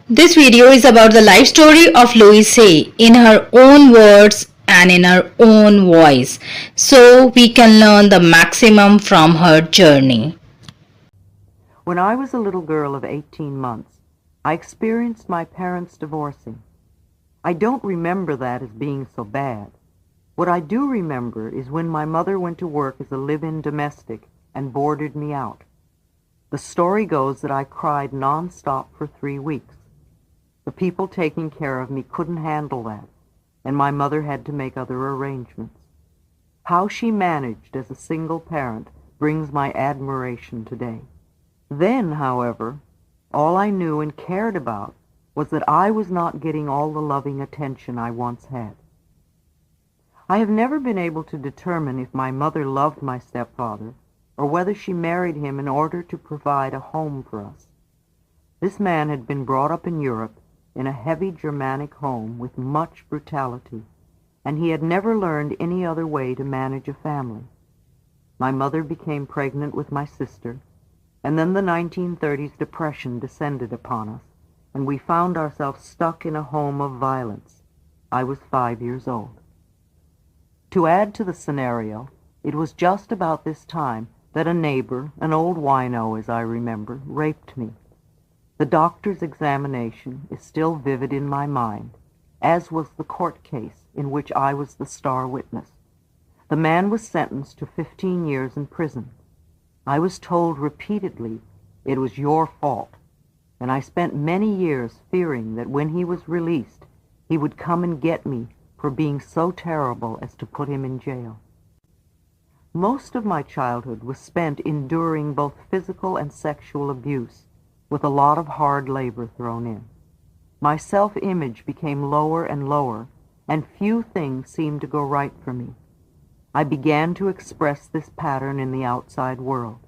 This video is about the life story of Louise Hay in her own words and in her own voice, so we can learn the maximum from her journey. When I was a little girl of 18 months, I experienced my parents divorcing. I don't remember that as being so bad. What I do remember is when my mother went to work as a live-in domestic and boarded me out. The story goes that I cried nonstop for 3 weeks. The people taking care of me couldn't handle that, and my mother had to make other arrangements. How she managed as a single parent brings my admiration today. Then, however, all I knew and cared about was that I was not getting all the loving attention I once had. I have never been able to determine if my mother loved my stepfather or whether she married him in order to provide a home for us. This man had been brought up in Europe in a heavy Germanic home with much brutality, and he had never learned any other way to manage a family. My mother became pregnant with my sister, and then the 1930s depression descended upon us, and we found ourselves stuck in a home of violence. I was 5 years old. To add to the scenario, it was just about this time that a neighbor, an old wino as I remember, raped me. The doctor's examination is still vivid in my mind, as was the court case in which I was the star witness. The man was sentenced to 15 years in prison. I was told repeatedly it was your fault, and I spent many years fearing that when he was released, he would come and get me for being so terrible as to put him in jail. Most of my childhood was spent enduring both physical and sexual abuse, with a lot of hard labor thrown in. My self-image became lower and lower, and few things seemed to go right for me. I began to express this pattern in the outside world.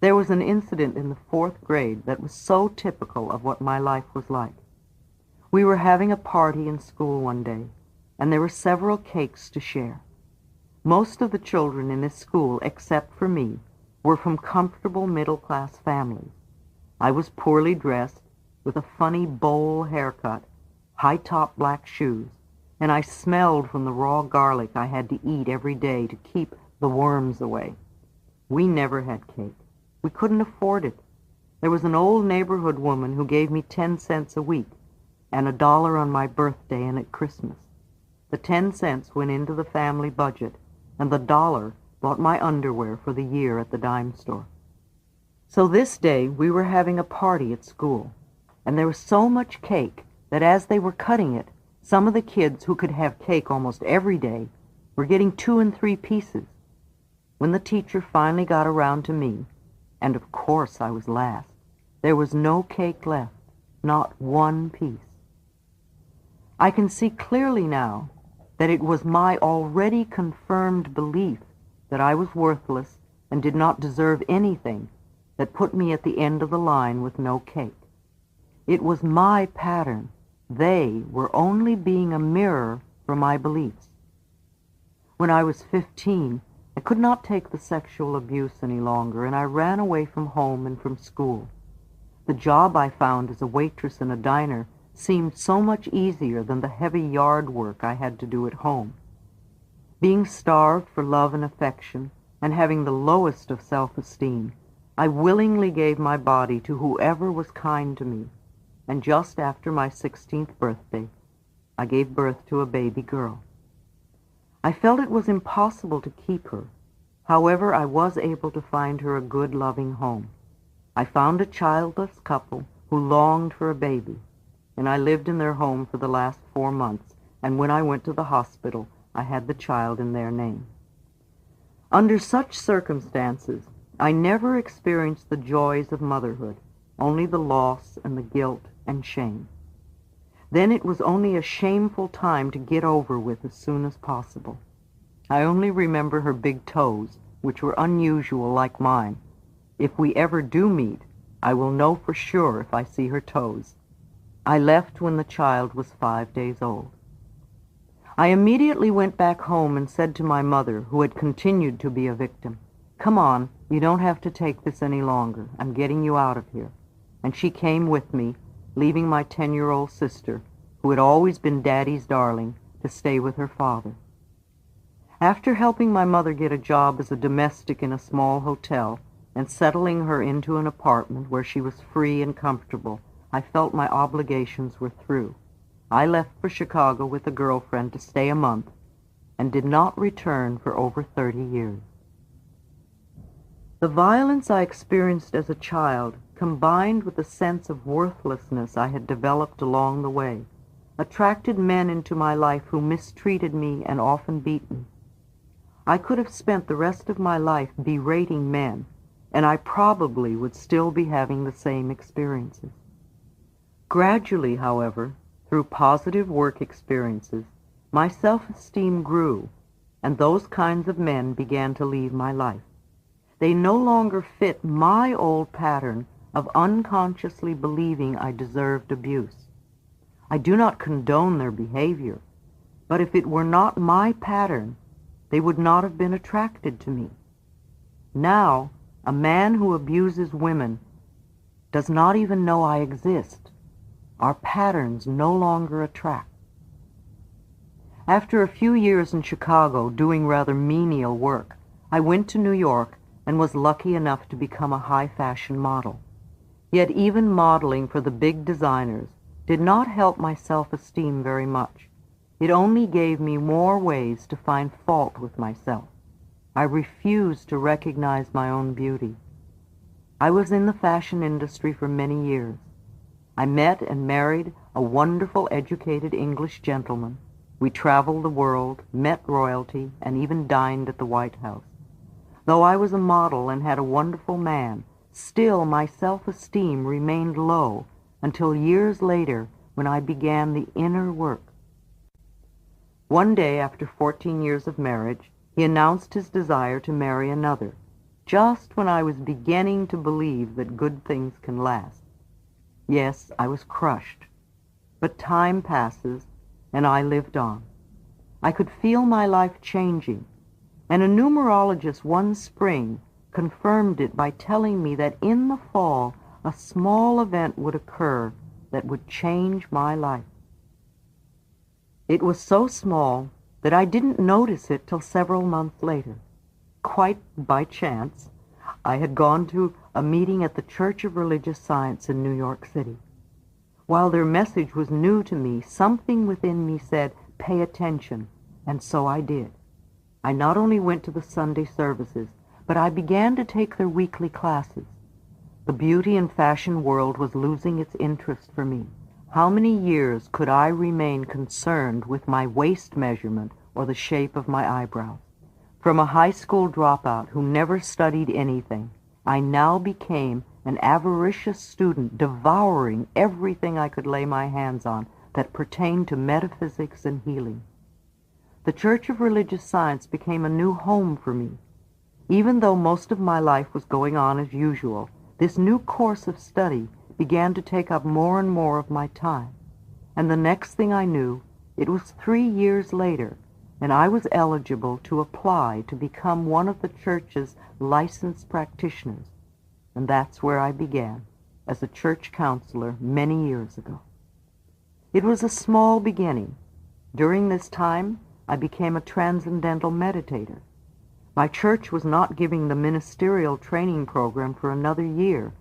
There was an incident in the 4th grade that was so typical of what my life was like. We were having a party in school one day, and there were several cakes to share. Most of the children in this school, except for me, were from comfortable middle-class families. I was poorly dressed, with a funny bowl haircut, high-top black shoes, and I smelled from the raw garlic I had to eat every day to keep the worms away. We never had cake. We couldn't afford it. There was an old neighborhood woman who gave me 10 cents a week, and $1 on my birthday and at Christmas. The 10 cents went into the family budget, and the $1 bought my underwear for the year at the dime store. So this day we were having a party at school, and there was so much cake that as they were cutting it, some of the kids who could have cake almost every day were getting 2 and 3 pieces. When the teacher finally got around to me, and of course I was last, there was no cake left, not one piece. I can see clearly now that it was my already confirmed belief that I was worthless and did not deserve anything that put me at the end of the line with no cake. It was my pattern. They were only being a mirror for my beliefs. When I was 15, I could not take the sexual abuse any longer, and I ran away from home and from school. The job I found as a waitress in a diner seemed so much easier than the heavy yard work I had to do at home. Being starved for love and affection, and having the lowest of self-esteem, I willingly gave my body to whoever was kind to me, and just after my 16th birthday, I gave birth to a baby girl. I felt it was impossible to keep her. However, I was able to find her a good, loving home. I found a childless couple who longed for a baby, and I lived in their home for the last 4 months, and when I went to the hospital, I had the child in their name. Under such circumstances, I never experienced the joys of motherhood, only the loss and the guilt and shame. Then it was only a shameful time to get over with as soon as possible. I only remember her big toes, which were unusual like mine. If we ever do meet, I will know for sure if I see her toes. I left when the child was 5 days old. I immediately went back home and said to my mother, who had continued to be a victim, "Come on, you don't have to take this any longer. I'm getting you out of here." And she came with me, leaving my 10-year-old sister, who had always been Daddy's darling, to stay with her father. After helping my mother get a job as a domestic in a small hotel and settling her into an apartment where she was free and comfortable, I felt my obligations were through. I left for Chicago with a girlfriend to stay a month and did not return for over 30 years. The violence I experienced as a child, combined with the sense of worthlessness I had developed along the way, attracted men into my life who mistreated me and often beat me. I could have spent the rest of my life berating men, and I probably would still be having the same experiences. Gradually, however, through positive work experiences, my self-esteem grew, and those kinds of men began to leave my life. They no longer fit my old pattern of unconsciously believing I deserved abuse. I do not condone their behavior, but if it were not my pattern, they would not have been attracted to me. Now, a man who abuses women does not even know I exist. Our patterns no longer attract. After a few years in Chicago doing rather menial work, I went to New York and was lucky enough to become a high-fashion model. Yet even modeling for the big designers did not help my self-esteem very much. It only gave me more ways to find fault with myself. I refused to recognize my own beauty. I was in the fashion industry for many years. I met and married a wonderful educated English gentleman. We traveled the world, met royalty, and even dined at the White House. Though I was a model and had a wonderful man, still my self-esteem remained low until years later when I began the inner work. One day, after 14 years of marriage, he announced his desire to marry another, just when I was beginning to believe that good things can last. Yes, I was crushed, but time passes, and I lived on. I could feel my life changing, and a numerologist one spring confirmed it by telling me that in the fall a small event would occur that would change my life. It was so small that I didn't notice it till several months later. Quite by chance, I had gone to a meeting at the Church of Religious Science in New York City. While their message was new to me, something within me said, "Pay attention," and so I did. I not only went to the Sunday services, but I began to take their weekly classes. The beauty and fashion world was losing its interest for me. How many years could I remain concerned with my waist measurement or the shape of my eyebrows? From a high school dropout who never studied anything, I now became an avaricious student devouring everything I could lay my hands on that pertained to metaphysics and healing. The Church of Religious Science became a new home for me. Even though most of my life was going on as usual, this new course of study began to take up more and more of my time. And the next thing I knew, it was 3 years later, and I was eligible to apply to become one of the church's licensed practitioners. And that's where I began, as a church counselor many years ago. It was a small beginning. During this time, I became a transcendental meditator. My church was not giving the ministerial training program for another year,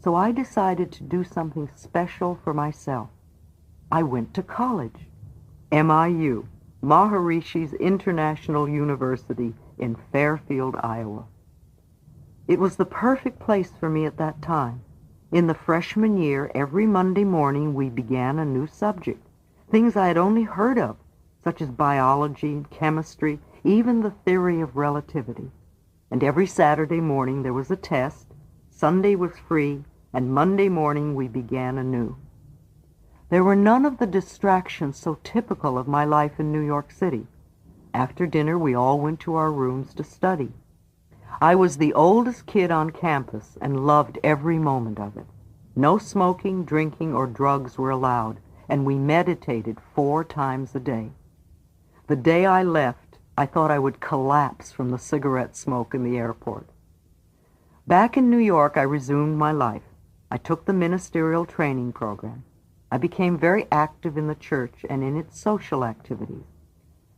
so I decided to do something special for myself. I went to college, MIU, Maharishi's International University in Fairfield, Iowa. It was the perfect place for me at that time. In the freshman year, every Monday morning we began a new subject, things I had only heard of, such as biology, chemistry, even the theory of relativity. And every Saturday morning there was a test, Sunday was free, and Monday morning we began anew. There were none of the distractions so typical of my life in New York City. After dinner we all went to our rooms to study. I was the oldest kid on campus and loved every moment of it. No smoking, drinking, or drugs were allowed, and we meditated 4 times a day. The day I left, I thought I would collapse from the cigarette smoke in the airport. Back in New York, I resumed my life. I took the ministerial training program. I became very active in the church and in its social activities.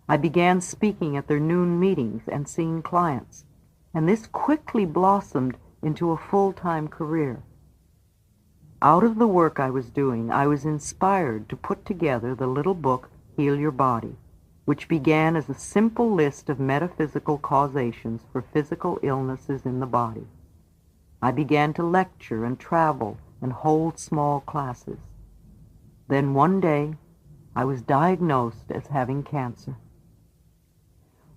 I began speaking at their noon meetings and seeing clients, and this quickly blossomed into a full-time career. Out of the work I was doing, I was inspired to put together the little book, Heal Your Body, which began as a simple list of metaphysical causations for physical illnesses in the body. I began to lecture and travel and hold small classes. Then one day, I was diagnosed as having cancer.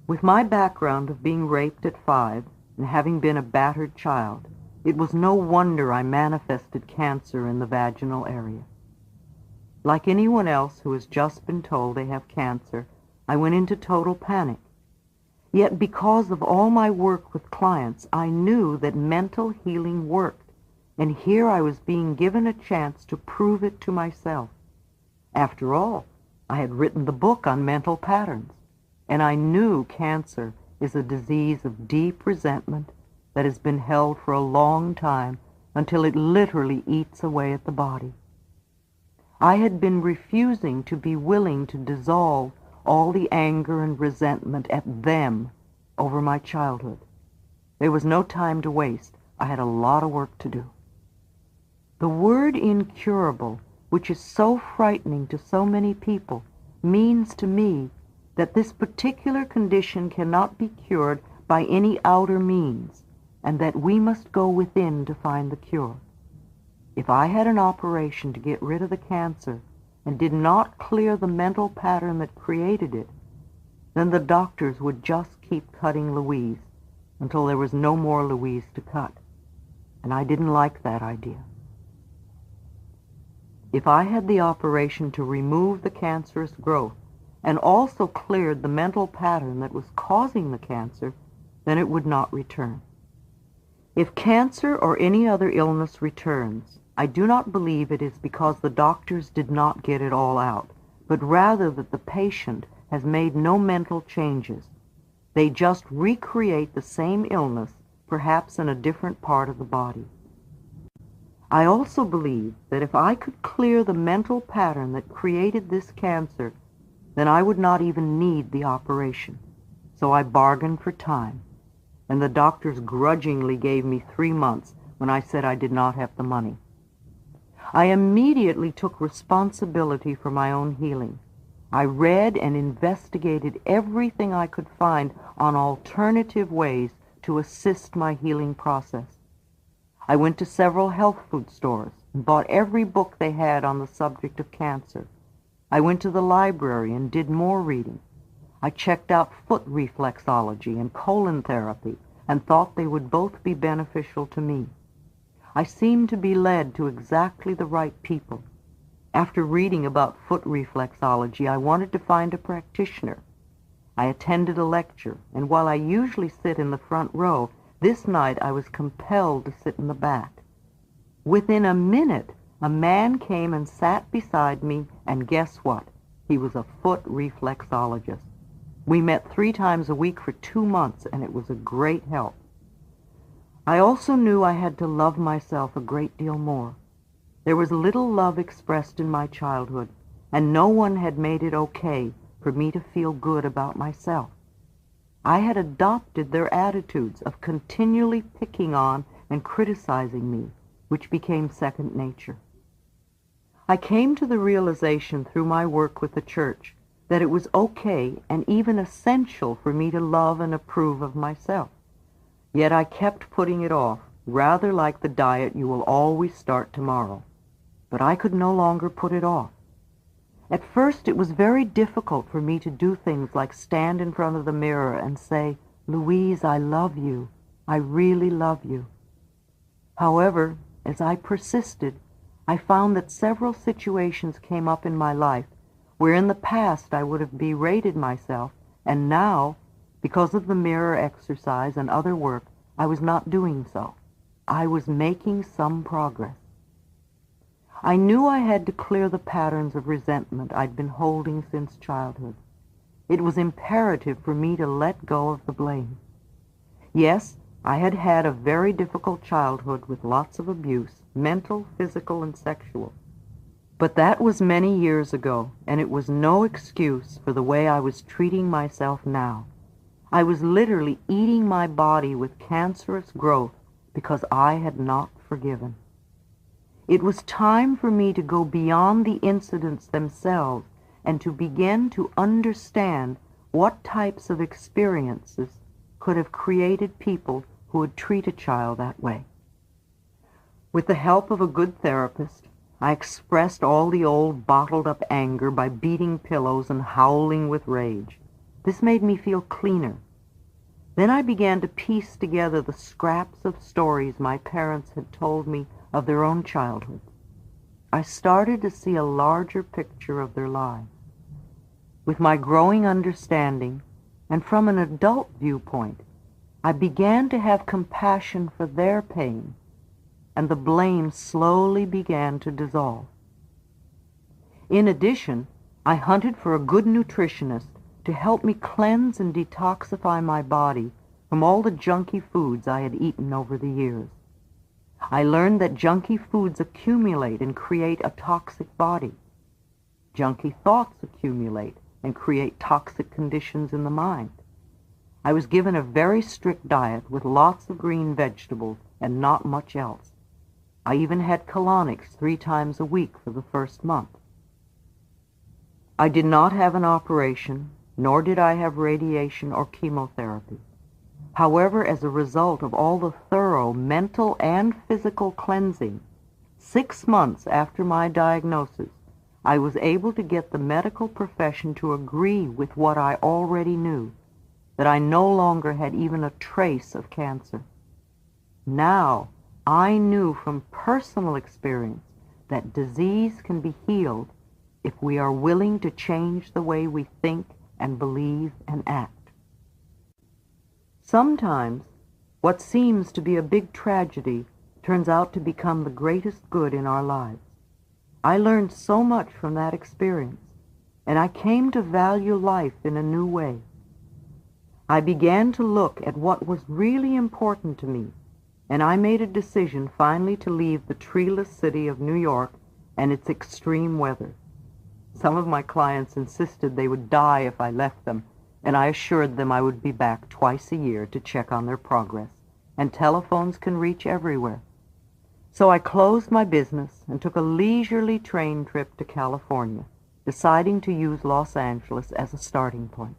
With my background of being raped at 5 and having been a battered child, it was no wonder I manifested cancer in the vaginal area. Like anyone else who has just been told they have cancer, I went into total panic. Yet because of all my work with clients, I knew that mental healing worked, and here I was being given a chance to prove it to myself. After all, I had written the book on mental patterns, and I knew cancer is a disease of deep resentment that has been held for a long time until it literally eats away at the body. I had been refusing to be willing to dissolve all the anger and resentment at them over my childhood. There was no time to waste. I had a lot of work to do. The word incurable, which is so frightening to so many people, means to me that this particular condition cannot be cured by any outer means, and that we must go within to find the cure. If I had an operation to get rid of the cancer and did not clear the mental pattern that created it, then the doctors would just keep cutting Louise until there was no more Louise to cut. And I didn't like that idea. If I had the operation to remove the cancerous growth and also cleared the mental pattern that was causing the cancer, then it would not return. If cancer or any other illness returns, I do not believe it is because the doctors did not get it all out, but rather that the patient has made no mental changes. They just recreate the same illness, perhaps in a different part of the body. I also believe that if I could clear the mental pattern that created this cancer, then I would not even need the operation. So I bargained for time, and the doctors grudgingly gave me 3 months when I said I did not have the money. I immediately took responsibility for my own healing. I read and investigated everything I could find on alternative ways to assist my healing process. I went to several health food stores and bought every book they had on the subject of cancer. I went to the library and did more reading. I checked out foot reflexology and colon therapy and thought they would both be beneficial to me. I seemed to be led to exactly the right people. After reading about foot reflexology, I wanted to find a practitioner. I attended a lecture, and while I usually sit in the front row, this night I was compelled to sit in the back. Within a minute, a man came and sat beside me, and guess what? He was a foot reflexologist. We met 3 times a week for 2 months, and it was a great help. I also knew I had to love myself a great deal more. There was little love expressed in my childhood, and no one had made it okay for me to feel good about myself. I had adopted their attitudes of continually picking on and criticizing me, which became second nature. I came to the realization through my work with the church that it was okay and even essential for me to love and approve of myself. Yet I kept putting it off, rather like the diet you will always start tomorrow. But I could no longer put it off. At first it was very difficult for me to do things like stand in front of the mirror and say, "Louise, I love you. I really love you." However, as I persisted, I found that several situations came up in my life where in the past I would have berated myself, and now, because of the mirror exercise and other work, I was not doing so. I was making some progress. I knew I had to clear the patterns of resentment I'd been holding since childhood. It was imperative for me to let go of the blame. Yes, I had had a very difficult childhood with lots of abuse, mental, physical, and sexual. But that was many years ago, and it was no excuse for the way I was treating myself now. I was literally eating my body with cancerous growth because I had not forgiven. It was time for me to go beyond the incidents themselves and to begin to understand what types of experiences could have created people who would treat a child that way. With the help of a good therapist, I expressed all the old bottled-up anger by beating pillows and howling with rage. This made me feel cleaner. Then I began to piece together the scraps of stories my parents had told me of their own childhood. I started to see a larger picture of their lives. With my growing understanding, and from an adult viewpoint, I began to have compassion for their pain, and the blame slowly began to dissolve. In addition, I hunted for a good nutritionist to help me cleanse and detoxify my body from all the junky foods I had eaten over the years. I learned that junky foods accumulate and create a toxic body. Junky thoughts accumulate and create toxic conditions in the mind. I was given a very strict diet with lots of green vegetables and not much else. I even had colonics 3 times a week for the first month. I did not have an operation, nor did I have radiation or chemotherapy. However, as a result of all the thorough mental and physical cleansing, 6 months after my diagnosis, I was able to get the medical profession to agree with what I already knew, that I no longer had even a trace of cancer. Now, I knew from personal experience that disease can be healed if we are willing to change the way we think and believe and act. Sometimes, what seems to be a big tragedy turns out to become the greatest good in our lives. I learned so much from that experience, and I came to value life in a new way. I began to look at what was really important to me, and I made a decision finally to leave the treeless city of New York and its extreme weather. Some of my clients insisted they would die if I left them, and I assured them I would be back twice a year to check on their progress, and telephones can reach everywhere. So I closed my business and took a leisurely train trip to California, deciding to use Los Angeles as a starting point.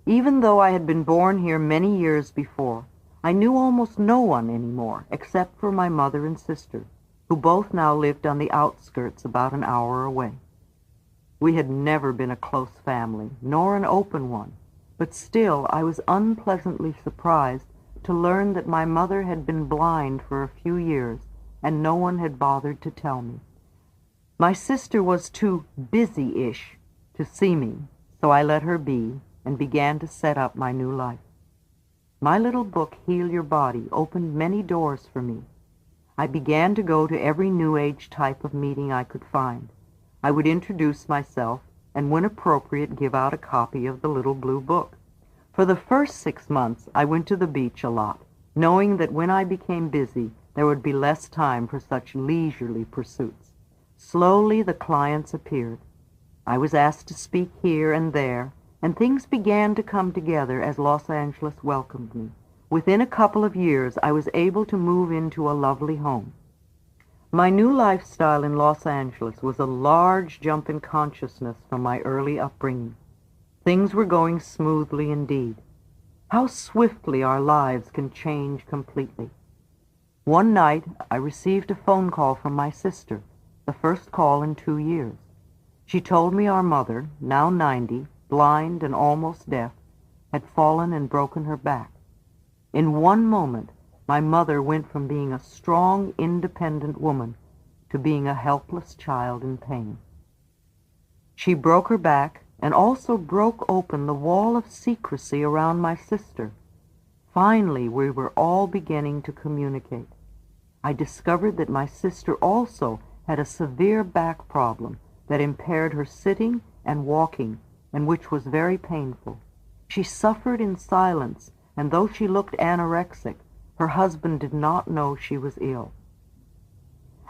Even though I had been born here many years before, I knew almost no one anymore except for my mother and sister, who both now lived on the outskirts about an hour away. We had never been a close family, nor an open one, but still I was unpleasantly surprised to learn that my mother had been blind for a few years, and no one had bothered to tell me. My sister was too busy-ish to see me, so I let her be and began to set up my new life. My little book, Heal Your Body, opened many doors for me. I began to go to every New Age type of meeting I could find. I would introduce myself, and when appropriate, give out a copy of the little blue book. For the first 6 months, I went to the beach a lot, knowing that when I became busy, there would be less time for such leisurely pursuits. Slowly, the clients appeared. I was asked to speak here and there, and things began to come together as Los Angeles welcomed me. Within a couple of years, I was able to move into a lovely home. My new lifestyle in Los Angeles was a large jump in consciousness from my early upbringing. Things were going smoothly indeed. How swiftly our lives can change completely. One night, I received a phone call from my sister, the first call in 2 years. She told me our mother, now 90, blind and almost deaf, had fallen and broken her back. In one moment, my mother went from being a strong, independent woman to being a helpless child in pain. She broke her back and also broke open the wall of secrecy around my sister. Finally, we were all beginning to communicate. I discovered that my sister also had a severe back problem that impaired her sitting and walking, and which was very painful. She suffered in silence, and though she looked anorexic, her husband did not know she was ill.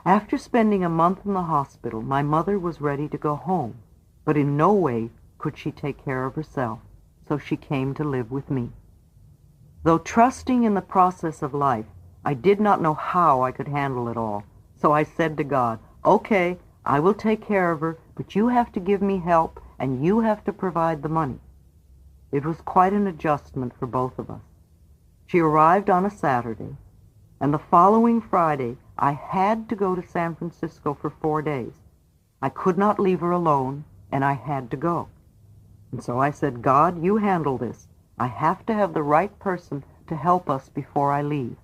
After spending a month in the hospital, my mother was ready to go home, but in no way could she take care of herself, so she came to live with me. Though trusting in the process of life, I did not know how I could handle it all, so I said to God, "Okay, I will take care of her, but you have to give me help and you have to provide the money." It was quite an adjustment for both of us. She arrived on a Saturday, and the following Friday I had to go to San Francisco for 4 days. I could not leave her alone, and I had to go. And so I said, "God, you handle this. I have to have the right person to help us before I leave."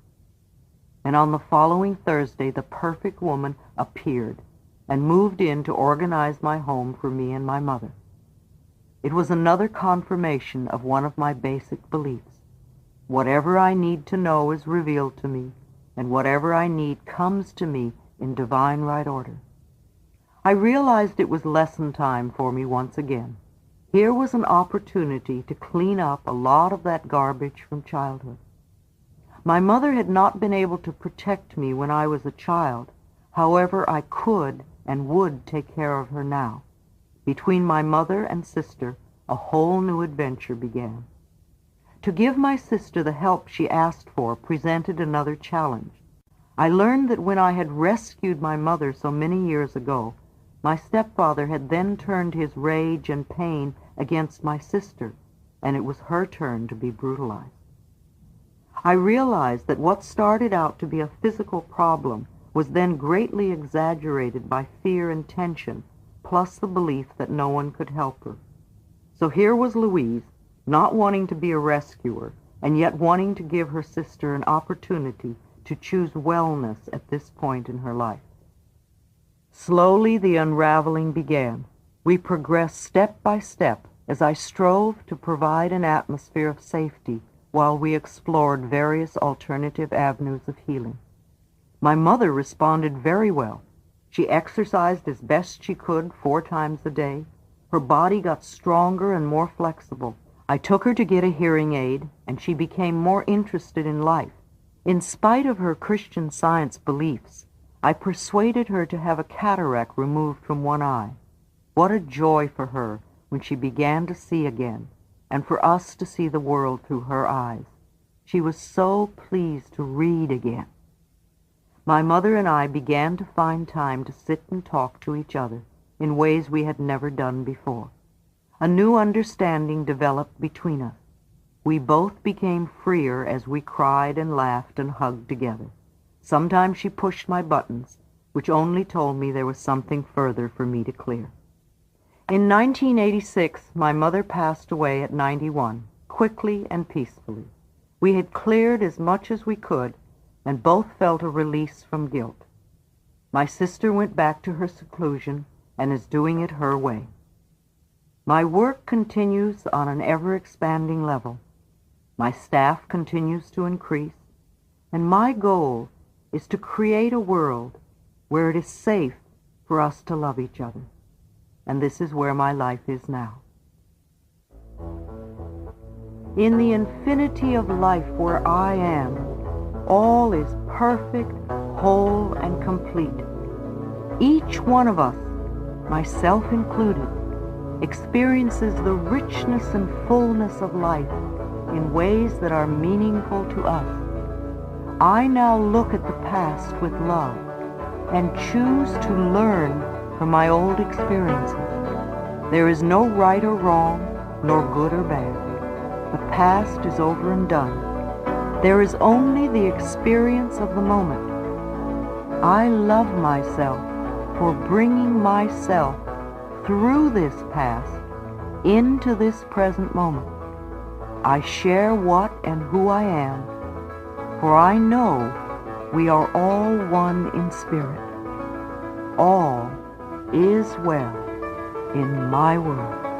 And on the following Thursday, the perfect woman appeared and moved in to organize my home for me and my mother. It was another confirmation of one of my basic beliefs. Whatever I need to know is revealed to me, and whatever I need comes to me in divine right order. I realized it was lesson time for me once again. Here was an opportunity to clean up a lot of that garbage from childhood. My mother had not been able to protect me when I was a child. However, I could and would take care of her now. Between my mother and sister, a whole new adventure began. To give my sister the help she asked for presented another challenge. I learned that when I had rescued my mother so many years ago, my stepfather had then turned his rage and pain against my sister, and it was her turn to be brutalized. I realized that what started out to be a physical problem was then greatly exaggerated by fear and tension, plus the belief that no one could help her. So here was Louise, not wanting to be a rescuer, and yet wanting to give her sister an opportunity to choose wellness at this point in her life. Slowly the unraveling began. We progressed step by step as I strove to provide an atmosphere of safety while we explored various alternative avenues of healing. My mother responded very well. She exercised as best she could 4 times a day. Her body got stronger and more flexible. I took her to get a hearing aid, and she became more interested in life. In spite of her Christian Science beliefs, I persuaded her to have a cataract removed from one eye. What a joy for her when she began to see again, and for us to see the world through her eyes. She was so pleased to read again. My mother and I began to find time to sit and talk to each other in ways we had never done before. A new understanding developed between us. We both became freer as we cried and laughed and hugged together. Sometimes she pushed my buttons, which only told me there was something further for me to clear. In 1986, my mother passed away at 91, quickly and peacefully. We had cleared as much as we could, and both felt a release from guilt. My sister went back to her seclusion and is doing it her way. My work continues on an ever-expanding level. My staff continues to increase, and my goal is to create a world where it is safe for us to love each other. And this is where my life is now. In the infinity of life where I am, all is perfect, whole, and complete. Each one of us, myself included, experiences the richness and fullness of life in ways that are meaningful to us. I now look at the past with love and choose to learn from my old experiences. There is no right or wrong, nor good or bad. The past is over and done. There is only the experience of the moment. I love myself for bringing myself through this past into this present moment. I share what and who I am, for I know we are all one in spirit. All is well in my world.